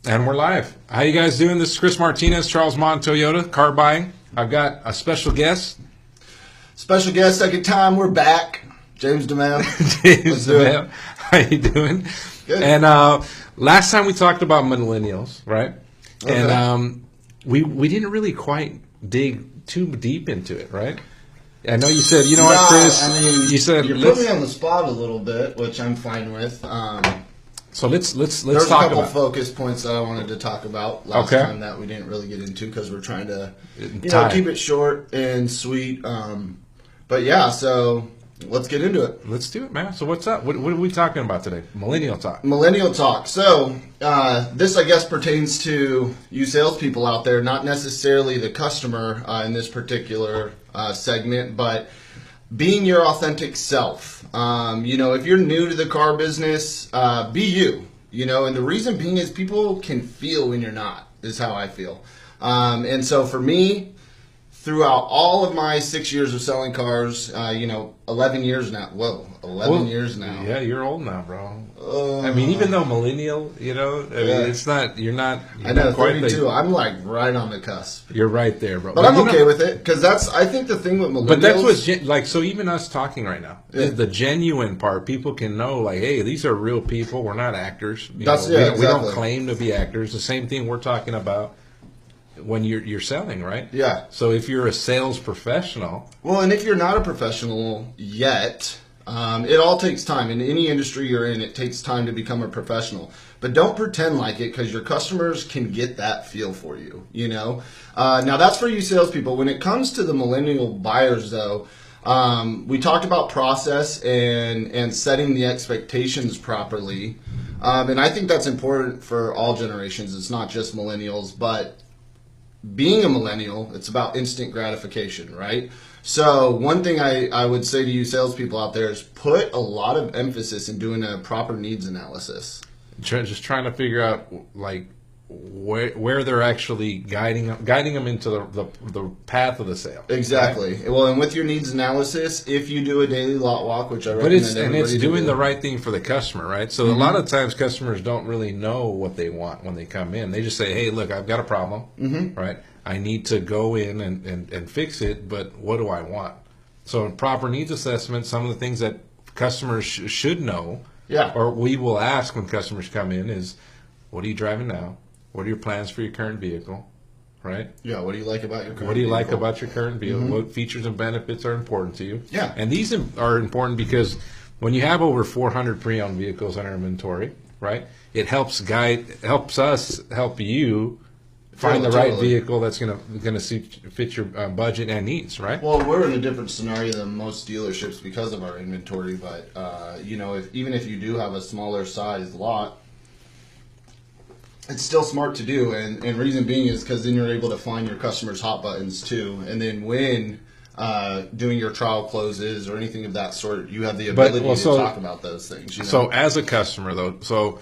And we're live. How you guys doing? This is Chris Martinez, Charles Maund Toyota, car buying. I've got a special guest. Special guest, second time, we're back. James DiMeo. James DiMeo. How you doing? Good. And last time we talked about millennials, right? Okay. And we didn't really quite dig too deep into it, right? I know you said, you know what, Chris? I mean, you said you put me on the spot a little bit, which I'm fine with. So let's There's talk a couple about focus points that I wanted to talk about last time that we didn't really get into because we're trying to, keep it short and sweet. But yeah, so let's get into it. Let's do it, man. So what's up? What are we talking about today? Millennial talk. Millennial talk. So this, I guess, pertains to you salespeople out there, not necessarily the customer in this particular segment, but being your authentic self. If you're new to the car business, be you. And the reason being is people can feel when you're not, is how I feel. And so for me, throughout all of my 6 years of selling cars, 11 years now. Whoa, 11 years now. Yeah, you're old now, bro. I mean, even though millennial, it's not, you're not. I know, 32. I'm like right on the cusp. You're right there, bro. But I'm okay with it because I think the thing with millennials. But that's what's so even us talking right now, the genuine part, people can know, like, hey, these are real people. We're not actors. We don't claim to be actors. The same thing we're talking about when you're selling, right? Yeah. So if you're a sales professional. Well, and if you're not a professional yet, it all takes time. In any industry you're in, it takes time to become a professional. But don't pretend like it because your customers can get that feel for you, Now, that's for you salespeople. When it comes to the millennial buyers, though, we talked about process and setting the expectations properly. And I think that's important for all generations. It's not just millennials, but being a millennial, it's about instant gratification, right? So one thing I would say to you salespeople out there is put a lot of emphasis in doing a proper needs analysis. Just trying to figure out like where they're actually guiding them into the path of the sale. Exactly. Right? Well, and with your needs analysis, if you do a daily lot walk, which I recommend it's doing the right thing for the customer, right? So a lot of times customers don't really know what they want when they come in. They just say, hey, look, I've got a problem, right? I need to go in and fix it, but what do I want? So in proper needs assessment, some of the things that customers should know, or we will ask when customers come in is, what are you driving now? What are your plans for your current vehicle, right? Yeah, what do you like about your current vehicle? What do you like about your current vehicle? What features and benefits are important to you? Yeah. And these are important because when you have over 400 pre-owned vehicles in our inventory, right, it helps us help you find the right vehicle that's going to fit your budget and needs, right? Well, we're in a different scenario than most dealerships because of our inventory, but even if you do have a smaller size lot, it's still smart to do, and reason being is because then you're able to find your customers' hot buttons too, and then when doing your trial closes or anything of that sort, you have the ability to talk about those things. So as a customer, though,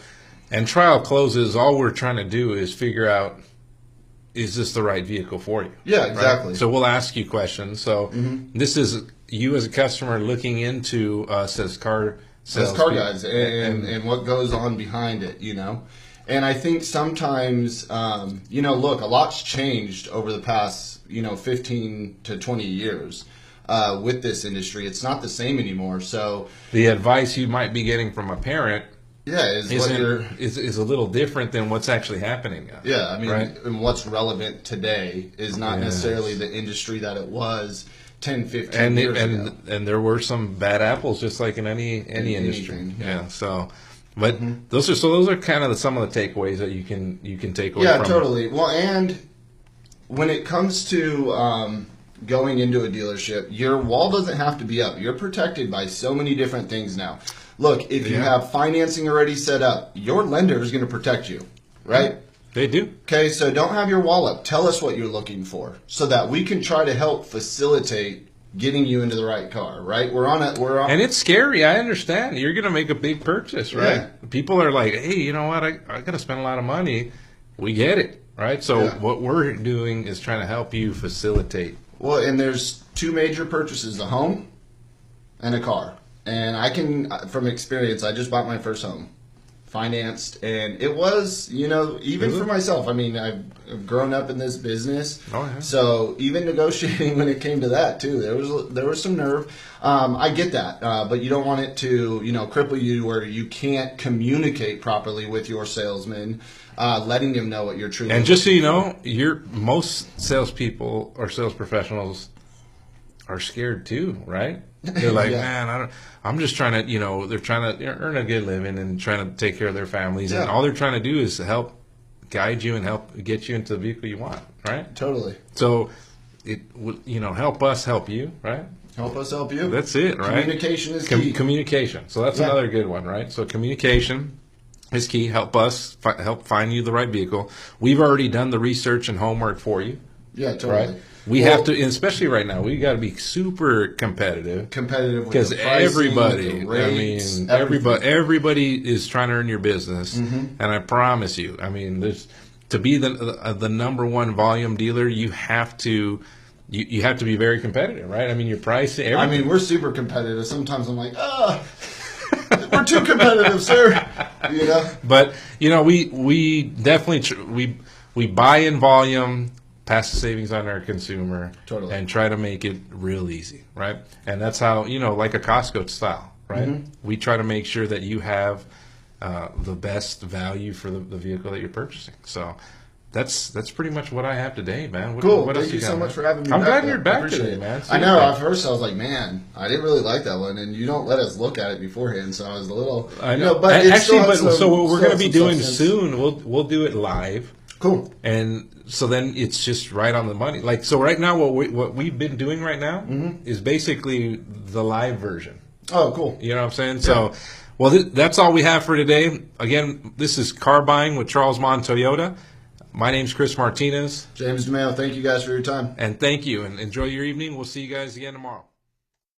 and trial closes, all we're trying to do is figure out, is this the right vehicle for you? Yeah, exactly. Right? So we'll ask you questions. So this is you as a customer looking into us as car guys and what goes on behind it, And I think sometimes, look, a lot's changed over the past, 15 to 20 years with this industry. It's not the same anymore. So the advice you might be getting from a parent is a little different than what's actually happening now. Yeah, I mean, and what's relevant today is not necessarily the industry that it was 10, 15 years ago. And there were some bad apples, just like in any industry. Yeah, so... But those are kind of some of the takeaways that you can take away from it. Yeah, totally. Well, and when it comes to going into a dealership, your wall doesn't have to be up. You're protected by so many different things now. Look, if you have financing already set up, your lender is going to protect you, right? They do. Okay, so don't have your wall up. Tell us what you're looking for so that we can try to help facilitate getting you into the right car, right? And it's scary. I understand. You're going to make a big purchase, right? Yeah. People are like, hey, you know what? I got to spend a lot of money. We get it, right? So what we're doing is trying to help you facilitate. Well, and there's two major purchases, a home and a car. And I can, from experience, I just bought my first home. financed, and it was, even for myself. I mean, I've grown up in this business, so even negotiating when it came to that too, there was some nerve. I get that, but you don't want it to cripple you where you can't communicate properly with your salesman, letting them know what you're truly. And just so you know, most salespeople or sales professionals are scared too, right? They're like, man, I'm just trying to, they're trying to earn a good living and trying to take care of their families. And all they're trying to do is help guide you and help get you into the vehicle you want, right? Totally. So, help us help you, right? Help us help you. That's it, right? Communication is key. Communication. So that's another good one, right? So communication is key. Help us help find you the right vehicle. We've already done the research and homework for you. Yeah, totally. Right? We have to, especially right now, we got to be super competitive. Because everybody, rates, everybody is trying to earn your business, and I promise you, I mean, to be the number one volume dealer, you have to be very competitive, right? I mean, your pricing. I mean, we're super competitive. Sometimes I'm like, we're too competitive, sir. But we definitely we buy in volume. Pass the savings on our consumer, and try to make it real easy, right? And that's how, like a Costco style, right? We try to make sure that you have the best value for the vehicle that you're purchasing. So that's pretty much what I have today, man. Cool. What Thank you so much for having me. I'm glad you're back today, man. I know. At first, I was like, man, I didn't really like that one, and you don't let us look at it beforehand, so I was a little. I know, but so what we're going to be doing soon, we'll do it live. Cool. And so then it's just right on the money. Like, so right now, what we've been doing right now is basically the live version. Oh, cool. You know what I'm saying? Yeah. So, well, that's all we have for today. Again, this is Car Buying with Charles Maund Toyota. My name's Chris Martinez. James DiMeo, thank you guys for your time. And thank you, and enjoy your evening. We'll see you guys again tomorrow.